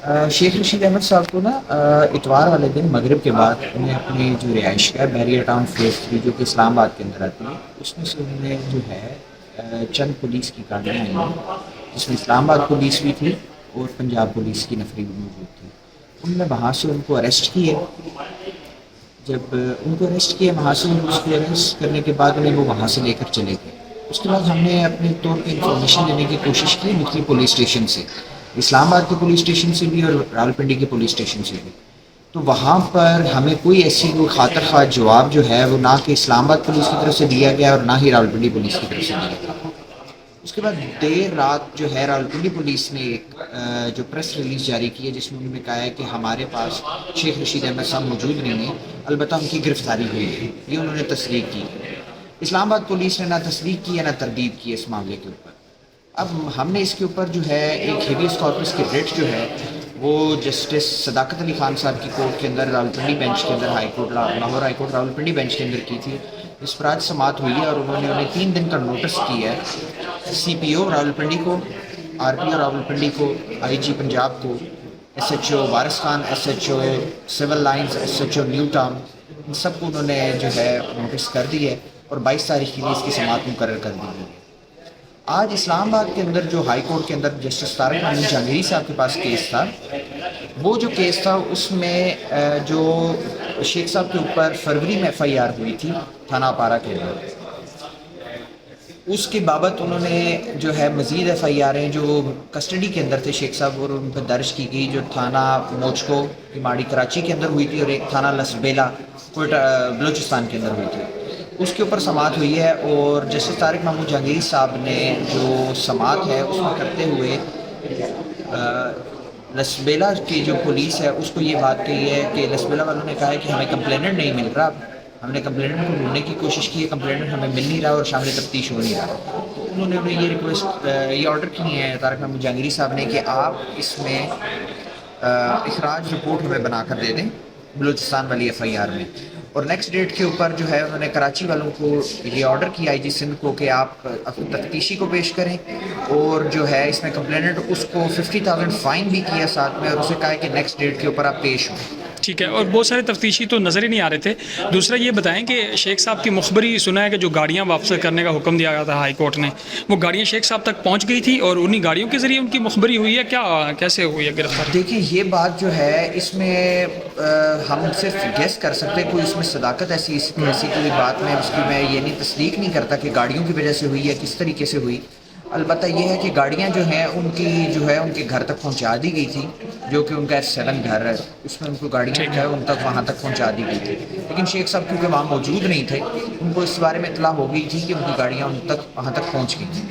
شیخ رشید احمد صاحب کو نا اتوار والے دن مغرب کے بعد انہیں اپنی جو رہائش ہے بیریا ٹاؤن فیز 3 جو کہ اسلام آباد کے اندر آتی ہے اس میں سے انہوں نے جو ہے چند پولیس کی گاڑیاں آئی ہیں جس میں اسلام آباد پولیس بھی تھی اور پنجاب پولیس کی نفری بھی موجود تھی. ان نے وہاں سے ان کو اریسٹ کیے. جب ان کو اریسٹ کیا وہاں سے اس کو اریسٹ کرنے کے بعد انہیں وہ وہاں سے لے کر چلے گئے. اس کے بعد ہم نے اپنے طور پہ انفارمیشن لینے کی کوشش کی مختلف پولیس اسٹیشن سے, اسلام آباد کے پولیس اسٹیشن سے بھی اور راولپنڈی کے پولیس اسٹیشن سے بھی. تو وہاں پر ہمیں کوئی ایسی کوئی خاطر خواہ جواب جو ہے وہ نہ کہ اسلام آباد پولیس کی طرف سے دیا گیا اور نہ ہی راولپنڈی پولیس کی طرف سے دیا گیا. اس کے بعد دیر رات جو ہے راولپنڈی پولیس نے ایک جو پریس ریلیز جاری کی ہے جس میں انہوں نے کہا ہے کہ ہمارے پاس شیخ رشید احمد صاحب موجود نہیں ہیں, البتہ ان کی گرفتاری ہوئی ہے. یہ انہوں نے تصدیق کی. اسلام آباد پولیس نے نہ تصدیق کی ہے نہ تردید کی ہے اس معاملے کے اوپر. اب ہم نے اس کے اوپر جو ہے ایک ہیویس کارپس کی ریٹ جو ہے وہ جسٹس صداقت علی خان صاحب کی کورٹ کے اندر راولپنڈی بینچ کے اندر high court Lahore high court Rawalpindi bench کے اندر کی تھی. اس پر آج سماعت ہوئی ہے اور انہوں نے 3 دن کا نوٹس کیا ہے سی پی او راولپنڈی کو, آر پی او راولپنڈی کو, آئی جی پنجاب کو, S H O Waris Khan, S H O Civil Lines, S H O New Town, ان سب کو انہوں نے جو ہے نوٹس کر دی ہے اور 22 تاریخ کے لیے اس کی سماعت مقرر کر دی ہے. آج اسلام آباد کے اندر جو ہائی کورٹ کے اندر جسٹس طارق محمود جہانگیری صاحب کے پاس کیس تھا, وہ جو کیس تھا اس میں جو شیخ صاحب کے اوپر فروری میں ایف آئی آر ہوئی تھی تھانہ اپارہ کے اندر, اس کے بابت انہوں نے جو ہے مزید ایف آئی آریں جو کسٹڈی کے اندر تھے شیخ صاحب اور ان پر درج کی گئی, جو تھانہ موچکو ماڑی کراچی کے اندر ہوئی تھی اور ایک تھانہ لسبیلا کوئٹہ بلوچستان کے اندر ہوئی تھی, اس کے اوپر سماعت ہوئی ہے. اور جسٹس طارق محمود جہانگیری صاحب نے جو سماعت ہے اس میں کرتے ہوئے لسبیلا کی جو پولیس ہے اس کو یہ بات کہی ہے کہ لسبیلا والوں نے کہا ہے کہ ہمیں کمپلیننٹ نہیں مل رہا, ہم نے کمپلیننٹ کو ڈھونڈنے کی کوشش کی ہے, کمپلیننٹ ہمیں مل نہیں رہا اور شامل تفتیش ہو نہیں رہا. تو انہوں نے انہیں یہ ریکویسٹ یہ آرڈر کی ہے طارق محمود جہانگیری صاحب نے کہ آپ اس میں اخراج رپورٹ ہمیں بنا کر دے دیں بلوچستان والی ایف آئی آر میں. اور نیکسٹ ڈیٹ کے اوپر جو ہے انہوں نے کراچی والوں کو یہ آرڈر کیا آئی جی سندھ کو کہ آپ تفتیشی کو پیش کریں, اور جو ہے اس میں کمپلیننٹ اس کو 50,000 فائن بھی کیا ساتھ میں, اور اسے کہا ہے کہ نیکسٹ ڈیٹ کے اوپر آپ پیش ہوں. ٹھیک ہے, اور بہت سارے تفتیشی تو نظر ہی نہیں آ رہے تھے. دوسرا یہ بتائیں کہ شیخ صاحب کی مخبری سنا ہے کہ جو گاڑیاں واپس کرنے کا حکم دیا گیا تھا ہائی کورٹ نے, وہ گاڑیاں شیخ صاحب تک پہنچ گئی تھی اور انہی گاڑیوں کے ذریعے ان کی مخبری ہوئی ہے, کیا کیسے ہوئی ہے گرفتاری؟ دیکھیں یہ بات جو ہے اس میں ہم صرف گیس کر سکتے ہیں, کوئی اس میں صداقت ایسی کوئی بات میں اس کی میں یہ نہیں تصدیق نہیں کرتا کہ گاڑیوں کی وجہ سے ہوئی ہے کس طریقے سے ہوئی. البتہ یہ ہے کہ گاڑیاں جو ہیں ان کی جو ہے ان کے گھر تک پہنچا دی گئی تھی, جو کہ ان کا S7 گھر ہے اس میں ان کو گاڑیاں جو ہے ان تک وہاں تک پہنچا دی گئی تھی. لیکن شیخ صاحب کیونکہ وہاں موجود نہیں تھے, ان کو اس بارے میں اطلاع ہو گئی تھی کہ ان کی گاڑیاں ان تک وہاں تک پہنچ گئی تھیں.